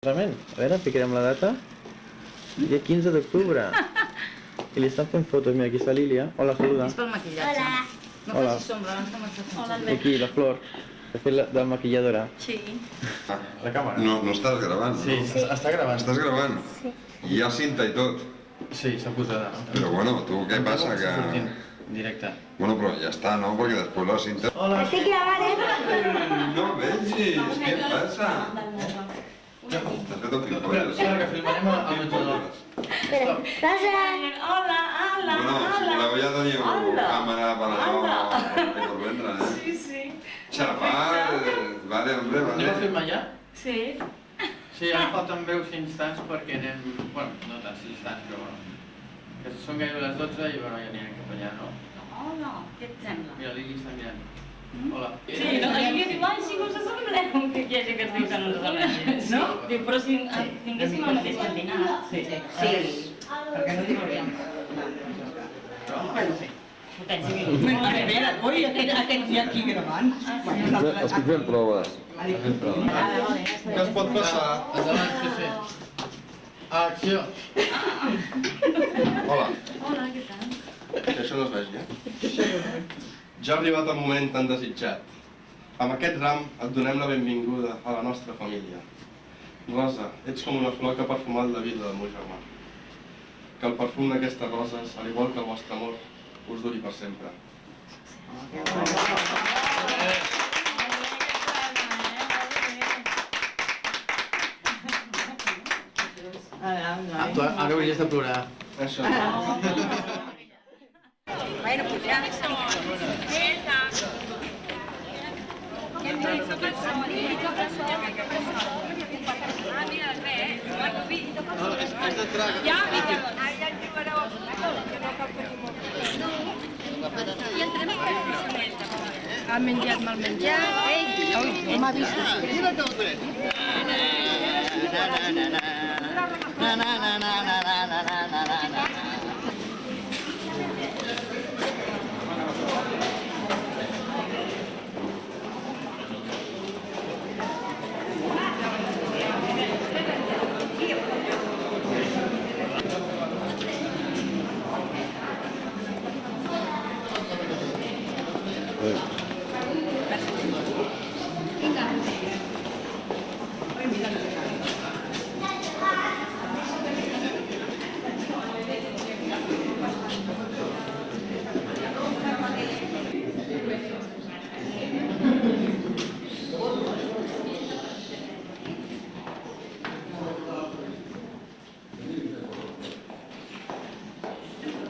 Realment, a veure, ficarem la data. Dia 15 d'octubre. I li estan fent fotos. Mira, aquí està Lília. Hola, saluda. És pel maquillatge. Hola. No Hola. facis sombra, abans que m'estàs fent Hola, sombra. I aquí, la Flor. De fet, de maquilladora. Sí. La càmera. No estàs gravant, Sí, no? està gravant. Estàs gravant? Sí. Hi ha cinta i tot. Sí, està posada. Però bueno, tu què passa que... Sortint, directe. Bueno, però ja està, no? Perquè després la cinta... Hola. Estic gravant, No vegis, què passa? T'has fet el Espera, filmolles. que filmarem al menjador. Espera. Rosa. Hola, hola, Bueno, si hola. voleu ja teniu Hola. càmera per allò Hola. per vendre, eh? Sí, sí. Xafar, vale, hombre, Anem a vale. filmar ja? Sí. Sí, ara falten breus instants perquè anem... Bueno, no tants instants, però bueno. Que són gairebé les 12 i bueno, ja anirem cap allà, no? Hola, què et sembla? Mira, Lili està mirant. Hola. Sí, no? La Lília diu, ai, sí que us assembleu. Que hi ha gent que es diu que no ens assemblem. No? Diu, però si tinguéssim el mateix pentinat. Sí. Sí, perquè no diríem. Bueno, sí. Ho tens aquí. A veure, ui, aquest ja aquí gravant. Estic fent proves. Què es pot passar? Endavant, sí, sí. Acció. Hola, Hola, què tal? que això no es vegi, eh? Ja ha arribat el moment tan desitjat. Amb aquest ram et donem la benvinguda a la nostra família. Rosa, ets com una flor que ha perfumat la vida del meu germà. Que el perfum d'aquestes roses, al igual que el vostre amor, us duri per sempre. Tu ara hauries de plorar. Això és. Bueno, pues ja. Ha menjat mal menjat. Ei, m'ha vist.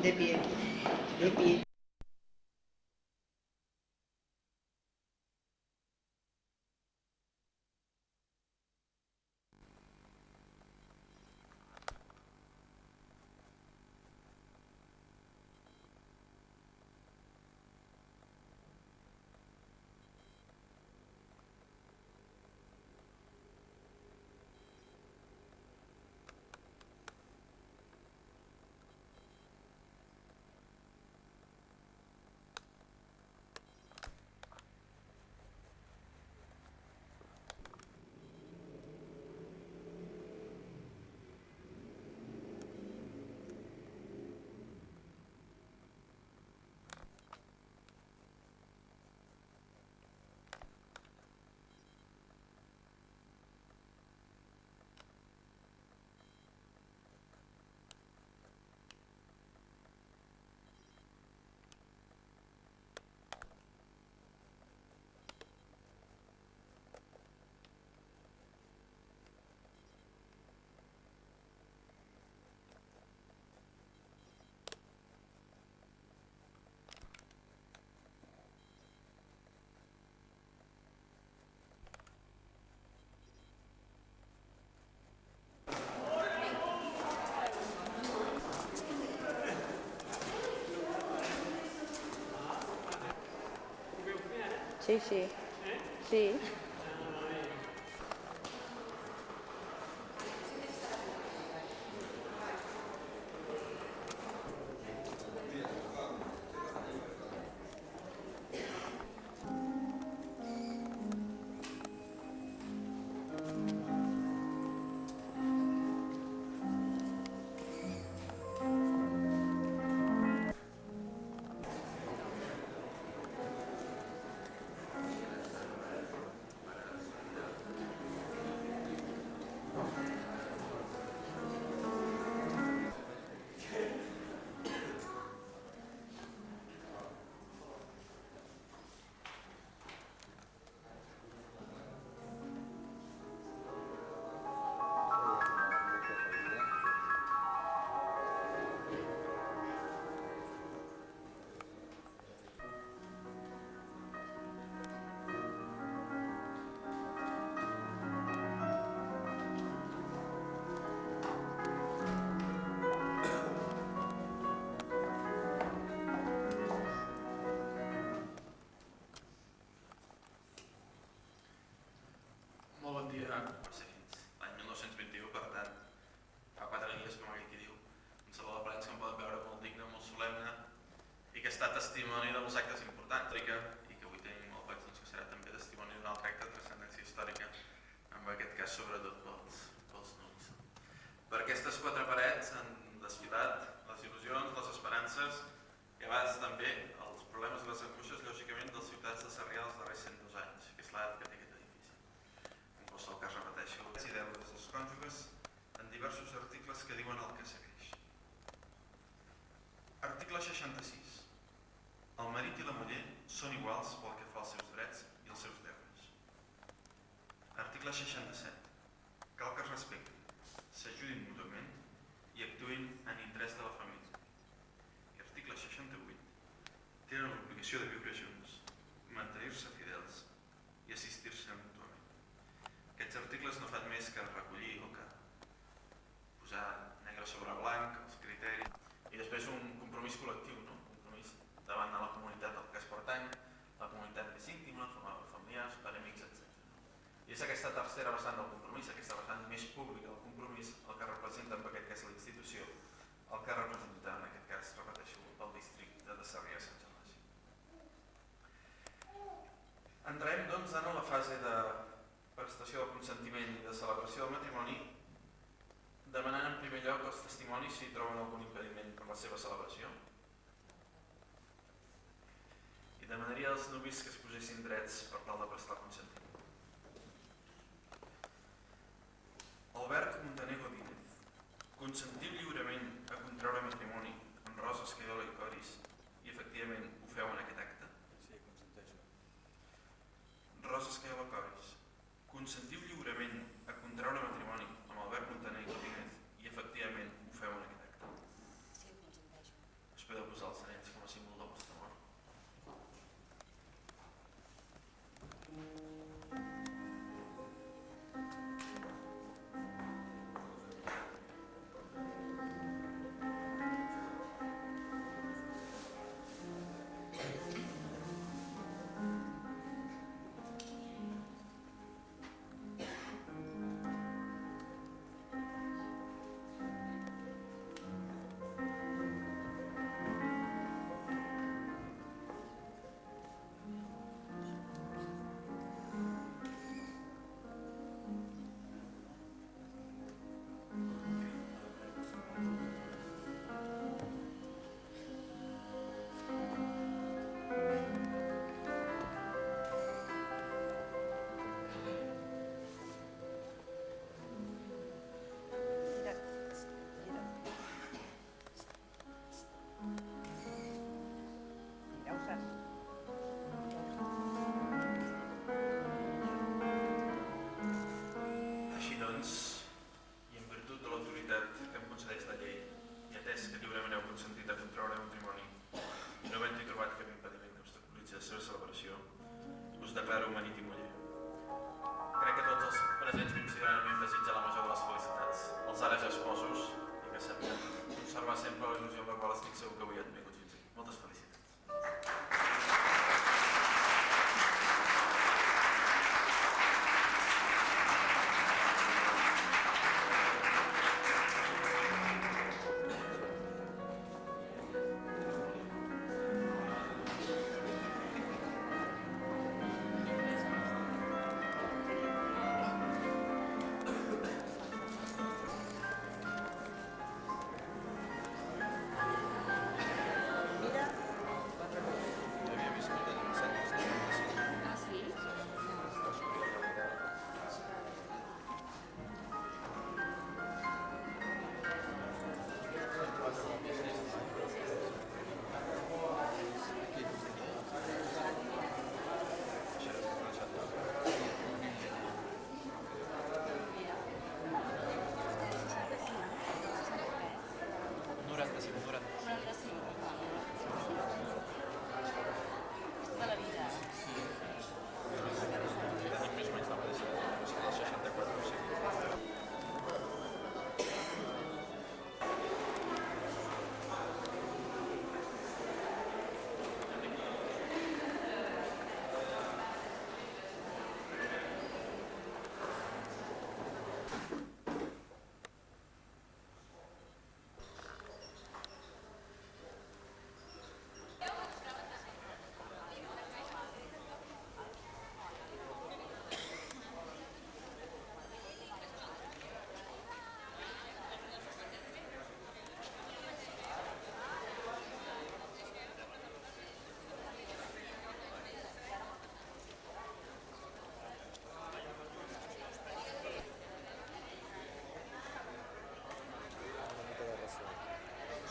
De pie. De pie. Sí, sí. Sí. Per aquestes quatre parets han desfilat les il·lusions, les esperances i a vegades també els problemes i les angoixes, lògicament, dels ciutadans de Sarrià dels darrers 102 anys, que és l'edat que té aquest edifici. En qualsevol cas, repeteixo, i deures dels cònjuges en diversos articles que diuen el que segueix. Article 66. El marit i la muller són iguals pel que fa als seus drets i als seus deures. Article 67. Cal que es respectin, s'ajudin mútuament i actuïn en interès de la família. I article 68. Tenen l'obligació de viure junts, mantenir-se fidels i assistir-se mútuament. Aquests articles no fan més que recollir o que posar negre sobre blanc els criteris i després un compromís col·lectiu, no? Un compromís davant de la comunitat al que es pertany, la comunitat més íntima, familiars, amics, etc. I és aquesta tercera vessant del compromís, aquesta vessant més pública del compromís, el que representa en aquest cas la institució, el que representa en aquest cas, repeteixo, el districte de Sarrià Sant Gervasi. Entrarem doncs en la fase de prestació del consentiment i de celebració del matrimoni, demanant en primer lloc als testimonis si troben algun impediment per la seva celebració. I demanaria als nuvis que es posessin drets per tal de prestar consentiment. Albert Montanego Dínez, consentiu lliurement a contraure matrimoni amb Rosa Escaiola i Coris i efectivament ho feu en aquest acte? Sí, consenteixo. Rosa Escaiola Coris, consentiu lliurement a contraure matrimoni amb Albert Montanego Dínez i efectivament ho feu en aquest acte? Sí, ho consenteixo. Us podeu posar els anells com a símbol del vostre amor? Us declaro marit i muller. Crec que tots els presents coincidiran desitjar la major de les felicitats als ara ja esposos i que sapiguem conservar sempre la il·lusió amb la qual estic segur que avui han vingut fins aquí. Moltes felicitats.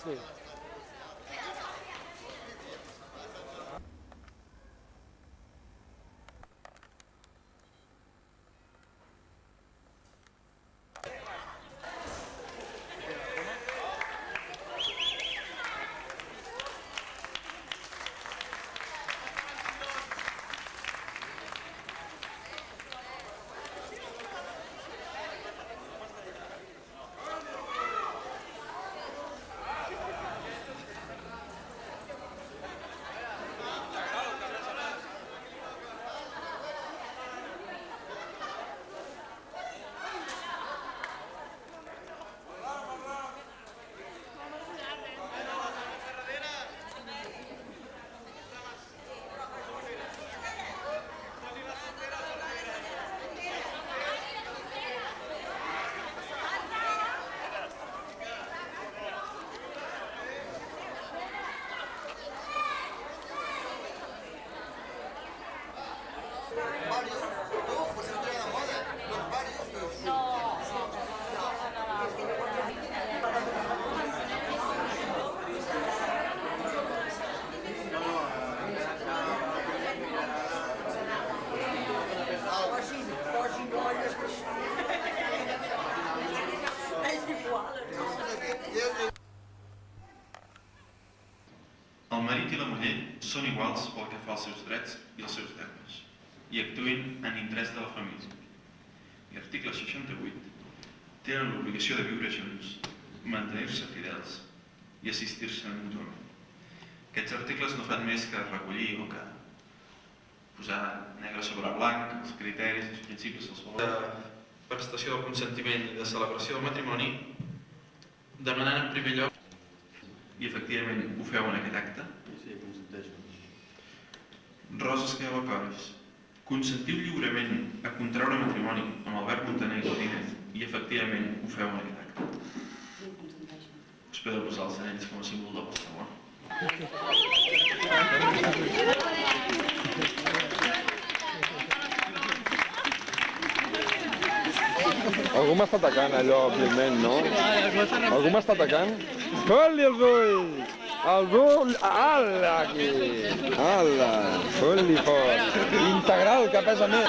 Sí. El marit i la muller són iguals pel que fa als seus drets i els seus deures i actuïn en interès de la família. I article 68 tenen l'obligació de viure junts, mantenir-se fidels i assistir-se mútuament. Aquests articles no fan més que recollir o que posar negre sobre blanc els criteris, els principis, els valors de prestació del consentiment i de celebració del matrimoni, demanant en primer lloc, i efectivament ho feu en aquest acte, Rosa Esqueva Coris, consentiu lliurement a contraure matrimoni amb Albert Montaner i Godínez i efectivament ho feu en aquest acte. Us podeu posar els anells com a símbol del vostre amor. Algú m'està atacant allò, òbviament, no? Algú m'està atacant? Fot-li els ulls! Els ulls! Ala, aquí! Ala! Fot-li fort! Integral, que pesa més!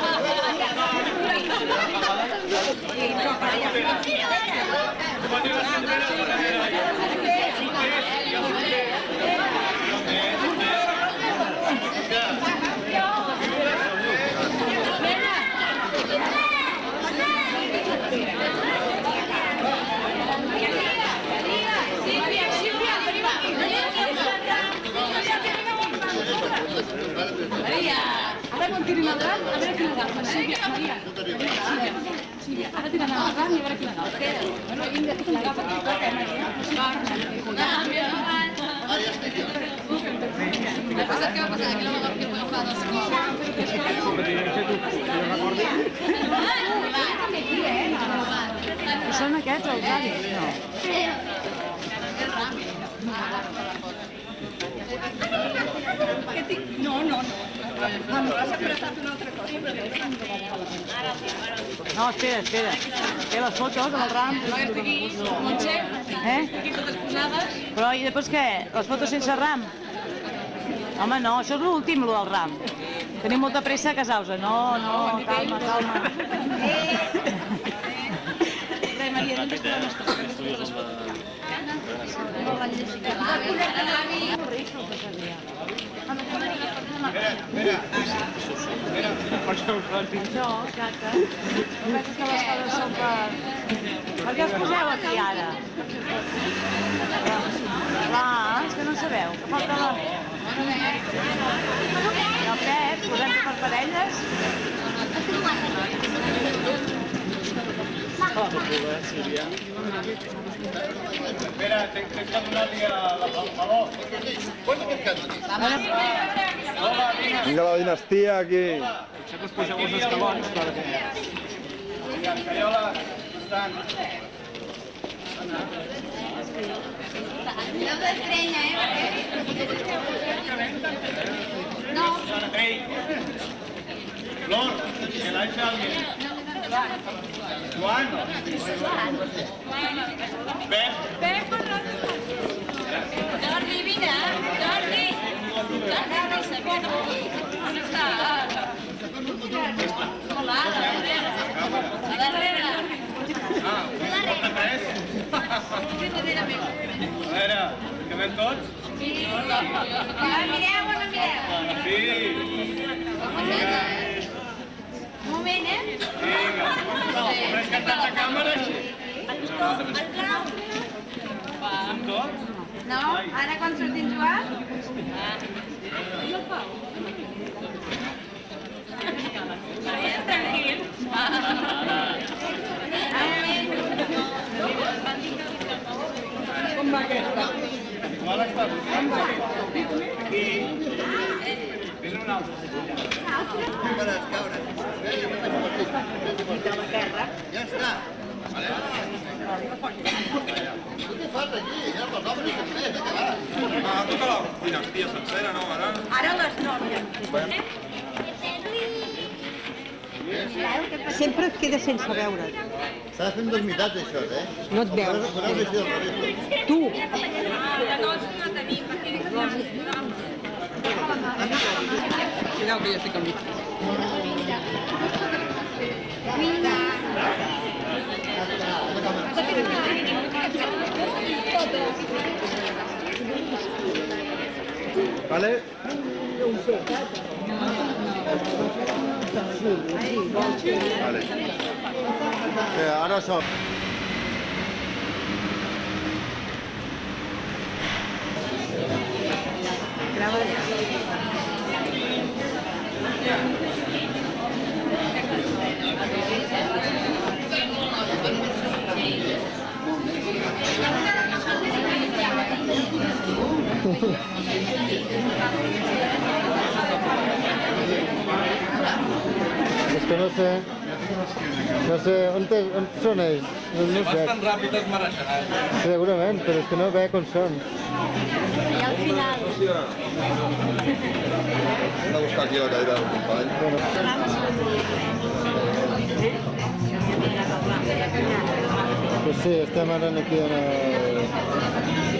Ara quan tirin el ram, a veure qui l'agafa. Sílvia, Maria. Sílvia, ara tiren el ram i a veure qui l'agafa. Bueno, vinga, l'agafa qui toca, Maria. Què ha passat? Aquí la m'agafa que puc agafar dos cops. Són aquests, els avis? No. No, has apretat una altra cosa. No, espera. Té les fotos amb el ram. Montse, aquí totes posades. Però i després què? Les fotos sense ram? Home, no, això és l'últim, lo del ram. Tenim molta pressa a casar-vos. No, calma. Maria, no ens podem estar. No van llegir. No, exacte. Només que les coses són per... Per què us poseu aquí ara? Clar, és que no sabeu, que falta la... No, què? Posem-se per parelles? Espera, tenc que donar-li la favor. Vinga, la dinastia, aquí. Potser que us pugeu els escalons, perquè... Vinga, Cariola, estan. No s'estrenya, No. Ei! Flor, que l'haig alguien. Joan. Pep. veiem tots? No mireu o no mireu? Sí. Un moment, eh? Vinga. Rescatat la càmera així. Som tots? No? Ara quan sortim jugant? Tranquil. Com va aquesta? Igual està buscant. Aquí. Vés un altre. Ja està. Toca la dinastia sencera, no, ara? Ara les noves. Sempre et quedes sense veure't. S'ha de fer en dues meitats, això, eh? No et veus. Podeu deixar el revés. Tu. Cuidao que ja estic amb mi. Vale? Vale. Ara som. És que no sé, on són ells? No Si els vas veig. tan ràpid es mereixeràs. Segurament, però és que no veig on són. I al final. Hem de buscar aquí la cadira del company. Pues sí, estem ara aquí en el...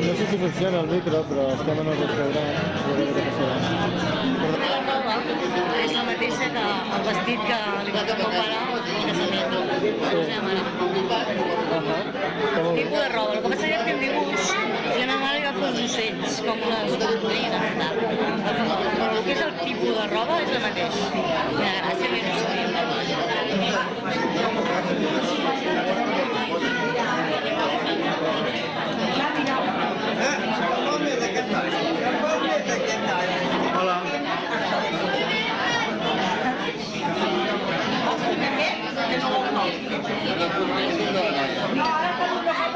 No sé si funciona el micro, però estem en el restaurant. A veure què passarà. És la mateixa que el vestit que li va fer el meu pare al casament. La meva mare. Tipus de roba. El que passa és que en dibuix i la meva mare li va fer uns ocells, com les golondrines i tal. Però el que és el tipus de roba és el mateix. La gràcia que no Hola.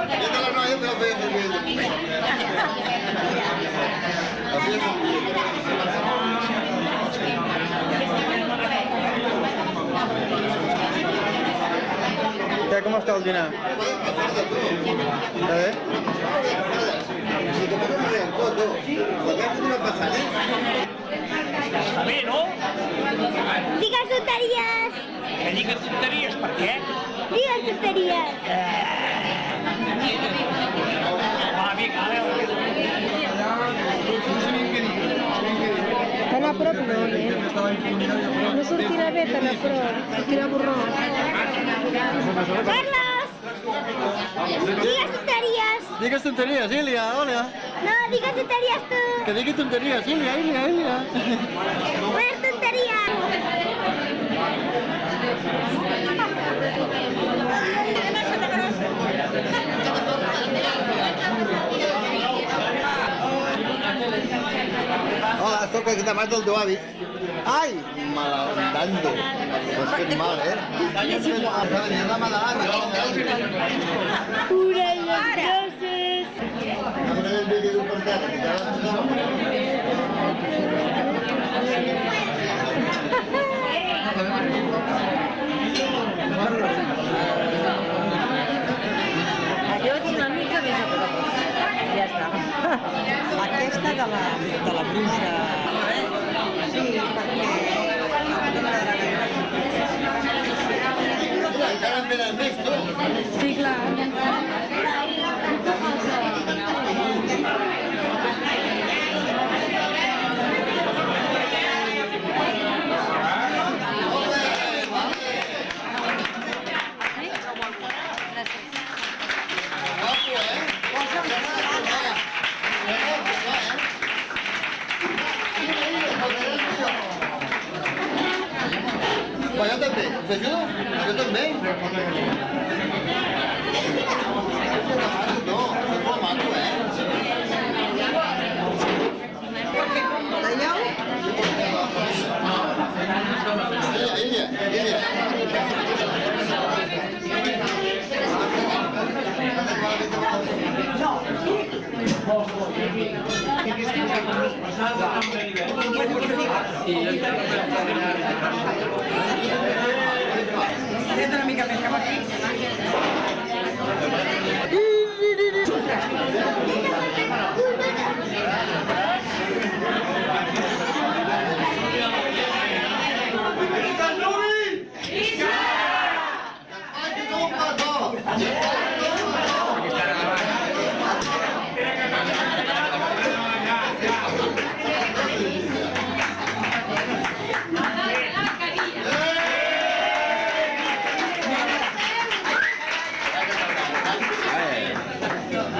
Ja te la noia me la feia servir. La feia Què, com està el dinar? Està bé? Si te pones a en tot, una passada. Està bé, no? Digues tonteries! Que digues tonteries, per què? Digues tonteries! Va, vinga, a veure. Tan a prop no, No sortirà bé tan a prop, sortirà borrós. Carlos! Digues tonteries! Digues tonteries, Ilia, hola. No, digues tonteries tu! Que digui tonteries, Ilia. Unes tonteries! Hola, sóc el demà del teu avi. Ai, malandando. M'has fet mal, eh? Orelles grosses! Ara el vídeo d'un portat, que Allò és una mica més a prop. Ja està. Aquesta de la bruixa. Sí, perquè... encara en venen més, tu. Sí, clar. Guapo, eh? T'ajudo? Jo també. No, és molt maco, Tret una mica més cap aquí.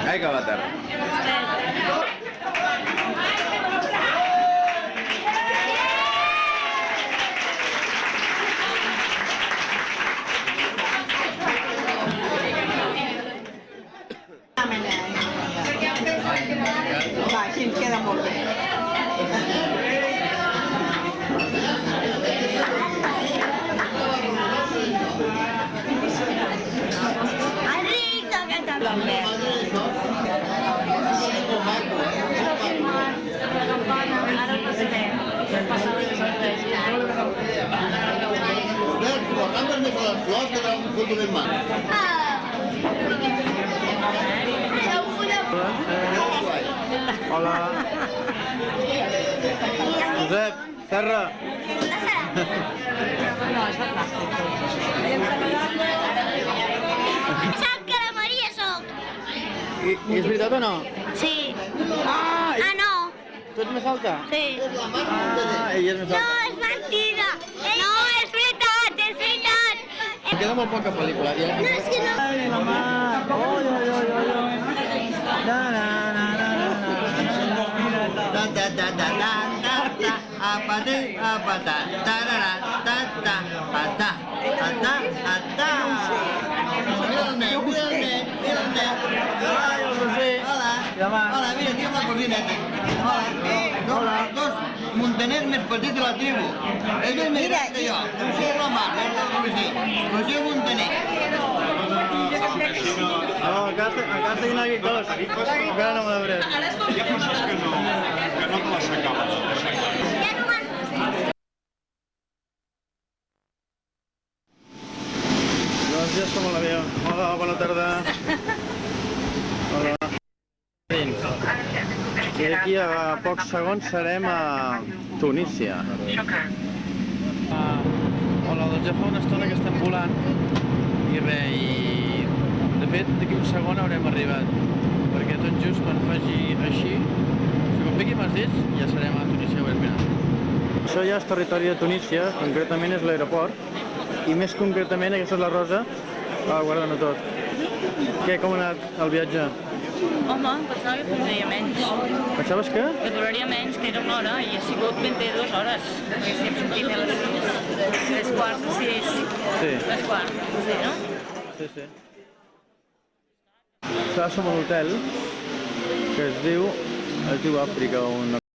Ai, que la terra. Va, així ens queda molt bé. Enric, toca també. Ara el passarem. Portant més a les flors que t'han fotut ben mà. Hola. Josep, Serra. Sap que la Maria soc. I és veritat o no? Sí. Ah, No. tu ets més alta? Sí. Ah, ella és més No, alta. és mentida. No, és veritat, és veritat. Em queda molt poca pel·lícula. Ja. No, és que no. Ai, la mà. Oi, oi, oi, oi, oi. Na, na, na, na, na, na. Ta ta ta ta ta ta ta apate apata tarara ta ta pata ata ata. Mira el nen, mira el nen, mira el nen. Ai, el Roser. Hola. Demà. Hola, mira, tinc una cosineta. Hola. Dos muntaners més petits de la tribu. Ell és més gran que jo. Roser Romà, és el Roser. Roser Muntaner. No, encara tenim aquí coses. Encara no m'ho de veure. Hi ha coses que no te les acabes. Doncs ja som a l'avió. Hola, bona tarda. Hola. I d'aquí a pocs segons serem a Tunísia. Hola, doncs ja fa una estona que estem volant i res, i de fet d'aquí un segon haurem arribat, perquè tot just quan faci així, si quan piqui els dits ja serem a Tunísia, ho mirat. Això ja és territori de Tunísia, concretament és l'aeroport, i més concretament aquesta és la Rosa, guardant-ho tot. Què, com ha anat el viatge? Home, pensava que duraria menys. Pensaves que? Que duraria menys, que era una hora, i ha sigut 22 hores. Perquè si hem sortit a les 3:15, sí. Sí. 3:15, sí, no? Sí, sí. Ara som a l'hotel que es diu Àfrica, una